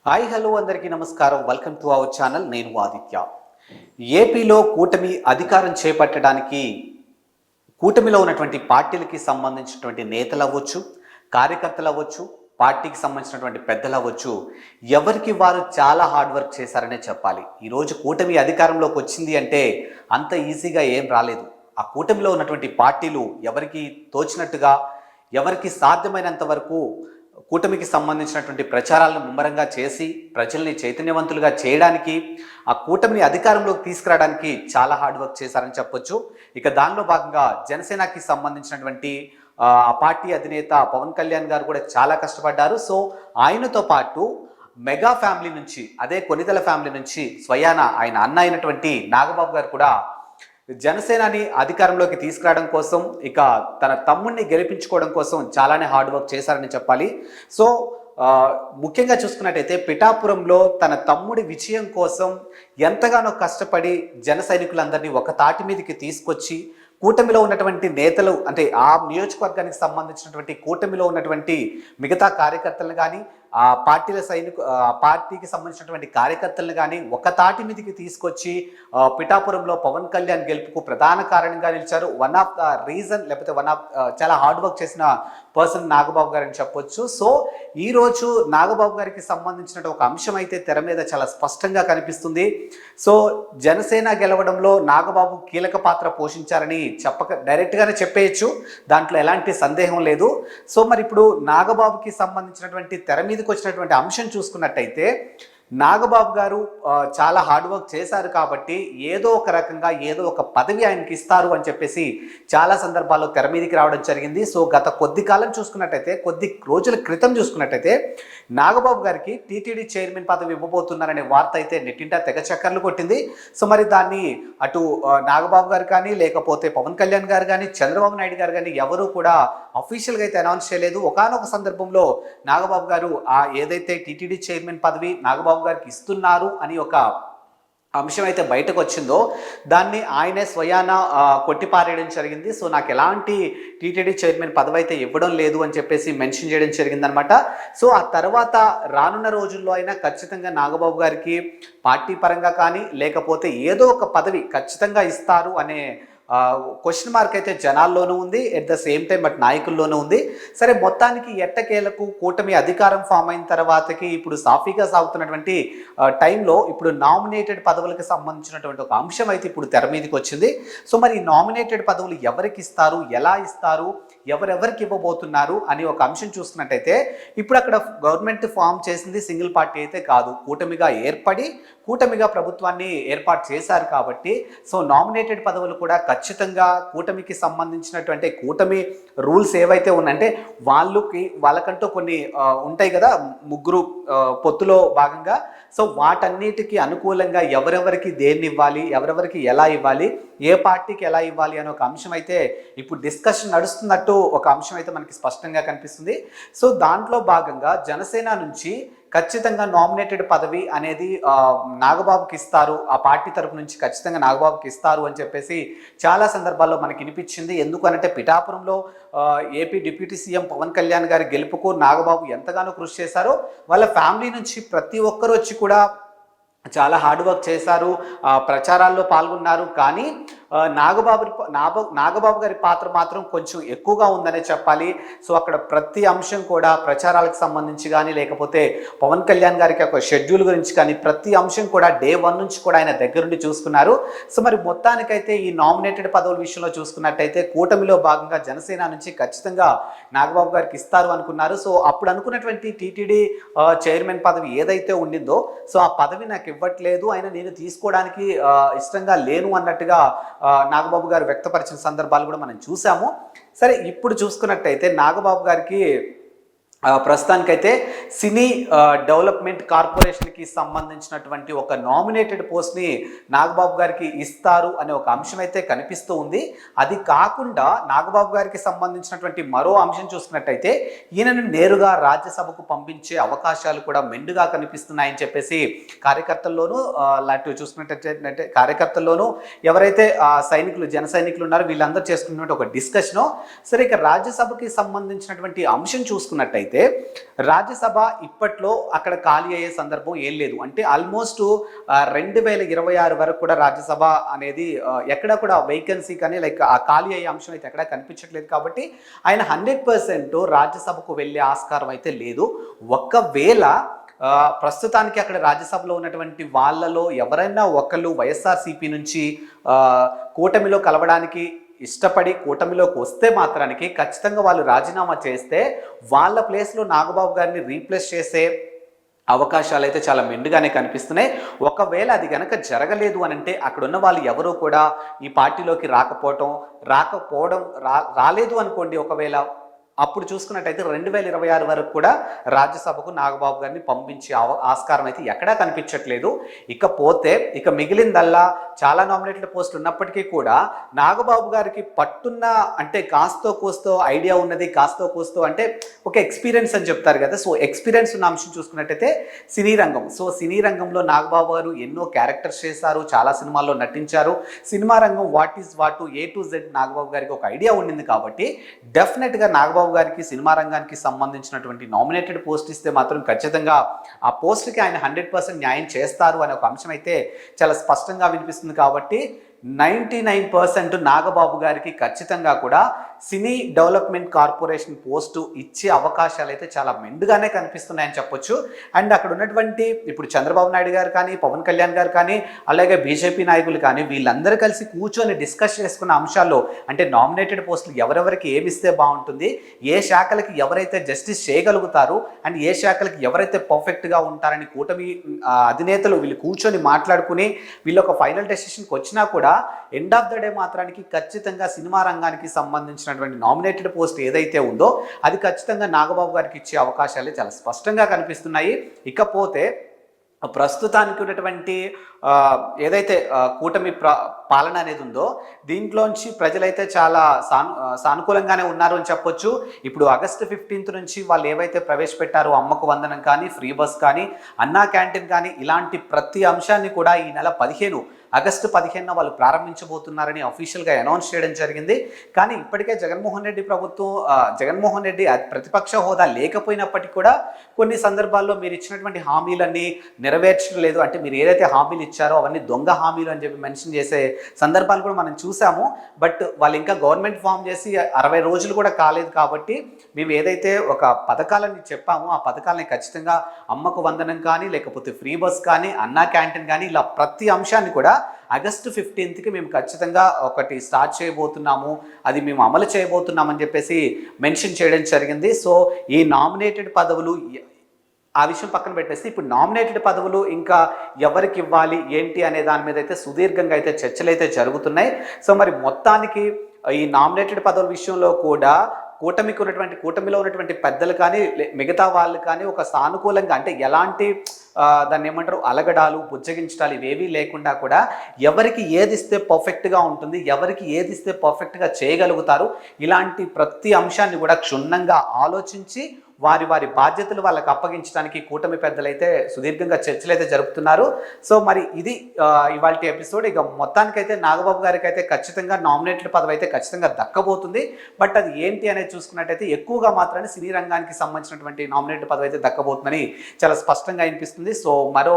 Hi hello అందరికీ నమస్కారం. Welcome to our channel. నేను ఆదిత్య. ఏపీలో కూటమి అధికారం చేపట్టడానికి కూటమిలో ఉన్నటువంటి పార్టీలకి సంబంధించినటువంటి నేతలు అవ్వచ్చు, కార్యకర్తలు అవ్వచ్చు, పార్టీకి సంబంధించినటువంటి పెద్దలు అవ్వచ్చు, ఎవరికి వారు చాలా హార్డ్ వర్క్ చేశారనే చెప్పాలి. ఈరోజు కూటమి అధికారంలోకి వచ్చింది అంటే అంత ఈజీగా ఏం రాలేదు. ఆ కూటమిలో ఉన్నటువంటి పార్టీలు ఎవరికి తోచినట్టుగా, ఎవరికి సాధ్యమైనంత వరకు కూటమికి సంబంధించినటువంటి ప్రచారాలను ముమ్మరంగా చేసి ప్రజల్ని చైతన్యవంతులుగా చేయడానికి, ఆ కూటమిని అధికారంలోకి తీసుకురావడానికి చాలా హార్డ్ వర్క్ చేశారని చెప్పొచ్చు. ఇక దానిలో భాగంగా జనసేనకి సంబంధించినటువంటి ఆ పార్టీ అధినేత పవన్ కళ్యాణ్ గారు కూడా చాలా కష్టపడ్డారు. సో ఆయనతో పాటు మెగా ఫ్యామిలీ నుంచి, అదే కొనిదెల ఫ్యామిలీ నుంచి స్వయాన ఆయన అన్న అయినటువంటి నాగబాబు గారు కూడా జనసేనని అధికారంలోకి తీసుకురావడం కోసం, ఇక తన తమ్ముడిని గెలిపించుకోవడం కోసం చాలానే హార్డ్ వర్క్ చేశారని చెప్పాలి. సో ముఖ్యంగా చూసుకున్నట్టయితే పిఠాపురంలో తన తమ్ముడి విజయం కోసం ఎంతగానో కష్టపడి జన సైనికులందరినీ ఒక తాటి మీదకి తీసుకొచ్చి కూటమిలో ఉన్నటువంటి నేతలు, అంటే ఆ నియోజకవర్గానికి సంబంధించినటువంటి కూటమిలో ఉన్నటువంటి మిగతా కార్యకర్తలను కానీ, ఆ పార్టీకి సంబంధించినటువంటి కార్యకర్తలను కానీ ఒక తాటి మీదకి తీసుకొచ్చి పిఠాపురంలో పవన్ కళ్యాణ్ గెలుపుకు ప్రధాన కారణంగా నిలిచారు. వన్ ఆఫ్ ద రీజన్, లేకపోతే చాలా హార్డ్ వర్క్ చేసిన పర్సన్ నాగబాబు గారు అని చెప్పొచ్చు. సో ఈరోజు నాగబాబు గారికి సంబంధించిన ఒక అంశం అయితే తెర మీద చాలా స్పష్టంగా కనిపిస్తుంది. సో జనసేన గెలవడంలో నాగబాబు కీలక పాత్ర పోషించారని డైరెక్ట్గానే చెప్పేయచ్చు, దాంట్లో ఎలాంటి సందేహం లేదు. సో మరి ఇప్పుడు నాగబాబుకి సంబంధించినటువంటి తెర మీదకి వచ్చినటువంటి అంశం చూసుకున్నట్టయితే, నాగబాబు గారు చాలా హార్డ్ వర్క్ చేశారు కాబట్టి ఏదో ఒక రకంగా ఏదో ఒక పదవి ఆయనకి ఇస్తారు అని చెప్పేసి చాలా సందర్భాల్లో తెర మీదకి రావడం జరిగింది. సో గత కొద్ది కాలం చూసుకున్నట్టయితే, కొద్ది రోజుల క్రితం చూసుకున్నట్టయితే నాగబాబు గారికి టీటీడీ చైర్మన్ పదవి ఇవ్వబోతున్నారనే వార్త అయితే నెట్టింటా తెగ చక్కర్లు కొట్టింది. సో మరి దాన్ని అటు నాగబాబు గారు కానీ, లేకపోతే పవన్ కళ్యాణ్ గారు కానీ, చంద్రబాబు నాయుడు గారు కానీ ఎవరూ కూడా అఫీషియల్గా అయితే అనౌన్స్ చేయలేదు. ఒకానొక సందర్భంలో నాగబాబు గారు ఏదైతే టీటీడీ చైర్మన్ పదవి నాగబాబు గారికి ఇస్తున్నారు అని ఒక అంశం అయితే బయటకు వచ్చిందో దాన్ని ఆయనే స్వయాన కొట్టిపారేయడం జరిగింది. సో నాకు ఎలాంటి టీటీడీ చైర్మన్ పదవి అయితే ఇవ్వడం లేదు అని చెప్పేసి మెన్షన్ చేయడం జరిగిందనమాట. సో ఆ తర్వాత రానున్న రోజుల్లో అయినా ఖచ్చితంగా నాగబాబు గారికి పార్టీ పరంగా కానీ, లేకపోతే ఏదో ఒక పదవి ఖచ్చితంగా ఇస్తారు అనే క్వశ్చన్ మార్క్ అయితే జనాల్లోనూ ఉంది, at the same time but నాయకుల్లోనూ ఉంది. సరే మొత్తానికి ఎట్టకేలకు కూటమి అధికారం ఫామ్ అయిన తర్వాతకి ఇప్పుడు సాఫీగా సాగుతున్నటువంటి టైంలో ఇప్పుడు నామినేటెడ్ పదవులకు సంబంధించినటువంటి ఒక అంశం అయితే ఇప్పుడు తెర మీదకి వచ్చింది. సో మరి నామినేటెడ్ పదవులు ఎవరికి ఇస్తారు, ఎలా ఇస్తారు, ఎవరెవరికి ఇవ్వబోతున్నారు అని ఒక అంశం చూసుకున్నట్టయితే, ఇప్పుడు అక్కడ గవర్నమెంట్ ఫామ్ చేసింది సింగిల్ పార్టీ అయితే కాదు, కూటమిగా ప్రభుత్వాన్ని ఏర్పాటు చేశారు కాబట్టి సో నామినేటెడ్ పదవులు కూడా ఖచ్చితంగా కూటమికి సంబంధించినటువంటి కూటమి రూల్స్ ఏవైతే ఉన్నాయంటే వాళ్ళకంటూ కొన్ని ఉంటాయి కదా, ముగ్గురు పొత్తులో భాగంగా. సో వాటన్నిటికీ అనుకూలంగా ఎవరెవరికి దేన్ని ఇవ్వాలి, ఎవరెవరికి ఎలా ఇవ్వాలి, ఏ పార్టీకి ఎలా ఇవ్వాలి అనే ఒక అంశం అయితే ఇప్పుడు డిస్కషన్ నడుస్తున్నట్టు ఒక అంశం అయితే మనకి స్పష్టంగా కనిపిస్తుంది. సో దాంట్లో భాగంగా జనసేన నుంచి ఖచ్చితంగా నామినేటెడ్ పదవి అనేది నాగబాబుకి ఇస్తారు, ఆ పార్టీ తరపు నుంచి ఖచ్చితంగా నాగబాబుకి ఇస్తారు అని చెప్పేసి చాలా సందర్భాల్లో మనకి వినిపించింది. ఎందుకు అనంటే పిఠాపురంలో AP deputy CM Pawan Kalyan గారి గెలుపుకు నాగబాబు ఎంతగానో కృషి చేశారో, వాళ్ళ ఫ్యామిలీ నుంచి ప్రతి ఒక్కరు వచ్చి కూడా చాలా హార్డ్ వర్క్ చేశారు, ప్రచారాల్లో పాల్గొన్నారు. కానీ నాగబాబు గారి పాత్ర మాత్రం కొంచెం ఎక్కువగా ఉందనే చెప్పాలి. సో అక్కడ ప్రతి అంశం కూడా ప్రచారాలకు సంబంధించి కానీ, లేకపోతే పవన్ కళ్యాణ్ గారికి ఒక షెడ్యూల్ గురించి కానీ ప్రతి అంశం కూడా డే 1 నుంచి కూడా ఆయన దగ్గరుండి చూసుకున్నారు. సో మరి మొత్తానికైతే ఈ నామినేటెడ్ పదవుల విషయంలో చూసుకున్నట్టయితే కూటమిలో భాగంగా జనసేన నుంచి ఖచ్చితంగా నాగబాబు గారికి ఇస్తారు అనుకున్నారు. సో అప్పుడు అనుకున్నటువంటి టీటీడీ చైర్మన్ పదవి ఏదైతే ఉండిందో, సో ఆ పదవి నాకు ఇవ్వట్లేదు, నేను తీసుకోవడానికి ఇష్టంగా లేను అన్నట్టుగా నాగబాబు గారు వ్యక్తపరిచిన సందర్భాలు కూడా మనం చూసాము. సరే ఇప్పుడు చూసుకున్నట్టయితే నాగబాబు గారికి ప్రస్తుతానికైతే సినీ డెవలప్మెంట్ కార్పొరేషన్కి సంబంధించినటువంటి ఒక నామినేటెడ్ పోస్ట్ని నాగబాబు గారికి ఇస్తారు అనే ఒక అంశం అయితే కనిపిస్తూ ఉంది. అది కాకుండా నాగబాబు గారికి సంబంధించినటువంటి మరో అంశం చూసుకున్నట్టయితే ఈయనను నేరుగా రాజ్యసభకు పంపించే అవకాశాలు కూడా మెండుగా కనిపిస్తున్నాయని చెప్పేసి కార్యకర్తల్లోనూ ఎవరైతే జన సైనికులు ఉన్నారో వీళ్ళందరూ చేసుకున్నటువంటి ఒక డిస్కషను. సరే ఇక రాజ్యసభకి సంబంధించినటువంటి అంశం చూసుకున్నట్టయితే చూసుకున్నట్టయితే రాజ్యసభ ఇప్పట్లో అక్కడ ఖాళీ అయ్యే సందర్భం ఏం లేదు. అంటే ఆల్మోస్ట్ 2026 వరకు కూడా రాజ్యసభ అనేది ఎక్కడ కూడా వేకెన్సీ కానీ లైక్ ఆ ఖాళీ అయ్యే అంశం అయితే ఎక్కడా కనిపించట్లేదు. కాబట్టి ఆయన 100% రాజ్యసభకు వెళ్ళే ఆస్కారం అయితే లేదు. ఒకవేళ ప్రస్తుతానికి అక్కడ రాజ్యసభలో ఉన్నటువంటి వాళ్ళలో ఎవరైనా ఒకళ్ళు వైఎస్ఆర్సీపీ నుంచి కూటమిలో కలవడానికి ఇష్టపడి కూటమిలోకి వస్తే మాత్రానికి ఖచ్చితంగా వాళ్ళు రాజీనామా చేస్తే వాళ్ళ ప్లేస్లో నాగబాబు గారిని రీప్లేస్ చేసే అవకాశాలు అయితే చాలా మెండుగానే కనిపిస్తున్నాయి. ఒకవేళ అది కనుక జరగలేదు అని అంటే అక్కడ ఉన్న వాళ్ళు ఎవరూ కూడా ఈ పార్టీలోకి రాలేదు అనుకోండి. ఒకవేళ అప్పుడు చూసుకున్నట్టయితే 2026 వరకు కూడా రాజ్యసభకు నాగబాబు గారిని పంపించే ఆస్కారం అయితే ఎక్కడా కనిపించట్లేదు. ఇకపోతే మిగిలిందల్లా చాలా నామినేటెడ్ పోస్టులు ఉన్నప్పటికీ కూడా నాగబాబు గారికి పట్టున్న అంటే కాస్తో కూస్తో ఐడియా ఉన్నది, కాస్తో కూస్తో అంటే ఒక ఎక్స్పీరియన్స్ అని చెప్తారు కదా. సో ఎక్స్పీరియన్స్ ఉన్న అంశం చూసుకున్నట్టయితే సినీ రంగం. సో సినీ రంగంలో నాగబాబు గారు ఎన్నో క్యారెక్టర్స్ చేశారు, చాలా సినిమాల్లో నటించారు. సినిమా రంగం what is what A to Z Nagababu గారికి ఒక ఐడియా ఉండింది. కాబట్టి డెఫినెట్గా నాగబాబు గారికి సినిమా రంగానికి సంబంధించినటువంటి నామినేటెడ్ పోస్ట్ ఇస్తే మాత్రం ఖచ్చితంగా ఆ పోస్ట్కి ఆయన 100% న్యాయం చేస్తారు అనే ఒక అంశం అయితే చాలా స్పష్టంగా వినిపిస్తుంది. కాబట్టి 99% నాగబాబు గారికి ఖచ్చితంగా కూడా సినీ డెవలప్మెంట్ కార్పొరేషన్ పోస్టు ఇచ్చే అవకాశాలు అయితే చాలా మెండుగానే కనిపిస్తున్నాయని చెప్పొచ్చు. అండ్ అక్కడ ఉన్నటువంటి ఇప్పుడు చంద్రబాబు నాయుడు గారు కానీ, పవన్ కళ్యాణ్ గారు కానీ, అలాగే బీజేపీ నాయకులు కానీ వీళ్ళందరూ కలిసి కూర్చొని డిస్కస్ చేసుకున్న అంశాల్లో అంటే నామినేటెడ్ పోస్టులు ఎవరెవరికి ఏమిస్తే బాగుంటుంది, ఏ శాఖలకి ఎవరైతే జస్టిస్ చేయగలుగుతారు అండ్ ఏ శాఖలకి ఎవరైతే పర్ఫెక్ట్గా ఉంటారని కూటమి అధినేతలు వీళ్ళు కూర్చొని మాట్లాడుకుని వీళ్ళు ఒక ఫైనల్ డెసిషన్కి వచ్చినా కూడా ఎండ్ ఆఫ్ ద డే మాత్రానికి ఖచ్చితంగా సినిమా రంగానికి సంబంధించినటువంటి నామినేటెడ్ పోస్ట్ ఏదైతే ఉందో అది ఖచ్చితంగా నాగబాబు గారికి ఇచ్చే అవకాశాలు చాలా స్పష్టంగా కనిపిస్తున్నాయి. ఇకపోతే ప్రస్తుతానికి ఉన్నటువంటి ఏదైతే కూటమి పాలన అనేది ఉందో దీంట్లోంచి ప్రజలైతే చాలా సానుకూలంగానే ఉన్నారు అని చెప్పొచ్చు. ఇప్పుడు ఆగస్టు 15 నుంచి వాళ్ళు ఏవైతే ప్రవేశపెట్టారో అమ్మకు వందనం కానీ, ఫ్రీ బస్ కానీ, అన్నా క్యాంటీన్ కానీ ఇలాంటి ప్రతి అంశాన్ని కూడా ఈ నెల ఆగస్టు 15 వాళ్ళు ప్రారంభించబోతున్నారని అఫీషియల్గా అనౌన్స్ చేయడం జరిగింది. కానీ ఇప్పటికే జగన్మోహన్ రెడ్డి ప్రతిపక్ష హోదా లేకపోయినప్పటికీ కూడా కొన్ని సందర్భాల్లో మీరు ఇచ్చినటువంటి హామీలన్నీ నెరవేర్చలేదు, అంటే మీరు ఏదైతే హామీలు ఇచ్చారో అవన్నీ దొంగ హామీలు అని చెప్పి మెన్షన్ చేసే సందర్భాలు కూడా మనం చూసాము. బట్ వాళ్ళు ఇంకా గవర్నమెంట్ ఫామ్ చేసి 60 రోజులు కూడా కాలేదు. కాబట్టి మేము ఏదైతే ఒక పథకాలని చెప్పామో ఆ పథకాలని ఖచ్చితంగా అమ్మకు వందనం కానీ, లేకపోతే ఫ్రీ బస్ కానీ, అన్నా క్యాంటీన్ కానీ ఇలా ప్రతి అంశాన్ని కూడా ఆగస్టు 15కి మేము ఖచ్చితంగా ఒకటి స్టార్ట్ చేయబోతున్నాము, అది మేము అమలు చేయబోతున్నామని చెప్పేసి మెన్షన్ చేయడం జరిగింది. సో ఈ నామినేటెడ్ పదవులు ఆ విషయం పక్కన పెట్టేస్తే ఇప్పుడు నామినేటెడ్ పదవులు ఇంకా ఎవరికి ఇవ్వాలి ఏంటి అనే దాని మీద అయితే సుదీర్ఘంగా అయితే చర్చలు అయితే జరుగుతున్నాయి. సో మరి మొత్తానికి ఈ నామినేటెడ్ పదవుల విషయంలో కూడా కూటమిలో ఉన్నటువంటి పెద్దలు కానీ మిగతా వాళ్ళు కానీ ఒక సానుకూలంగా అంటే ఎలాంటి దాన్ని ఏమంటారు అలగడాలు, బుజ్జగించడాలు ఇవేవీ లేకుండా కూడా ఎవరికి ఏది ఇస్తే పర్ఫెక్ట్గా ఉంటుంది, ఎవరికి ఏది ఇస్తే పర్ఫెక్ట్గా చేయగలుగుతారు, ఇలాంటి ప్రతి అంశాన్ని కూడా క్షుణ్ణంగా ఆలోచించి వారి బాధ్యతలు వాళ్ళకి అప్పగించడానికి కూటమి పెద్దలైతే సుదీర్ఘంగా చర్చలు అయితే జరుపుతున్నారు. సో మరి ఇది ఇవాల్టి ఎపిసోడ్. ఇక మొత్తానికైతే నాగబాబు గారికి అయితే ఖచ్చితంగా నామినేటెడ్ పదవి అయితే ఖచ్చితంగా దక్కబోతుంది. బట్ అది ఏంటి అనేది చూసుకున్నట్టయితే ఎక్కువగా మాత్రమే సినీ రంగానికి సంబంధించినటువంటి నామినేటెడ్ పదవి అయితే దక్కబోతుందని చాలా స్పష్టంగా అనిపిస్తుంది. సో మరో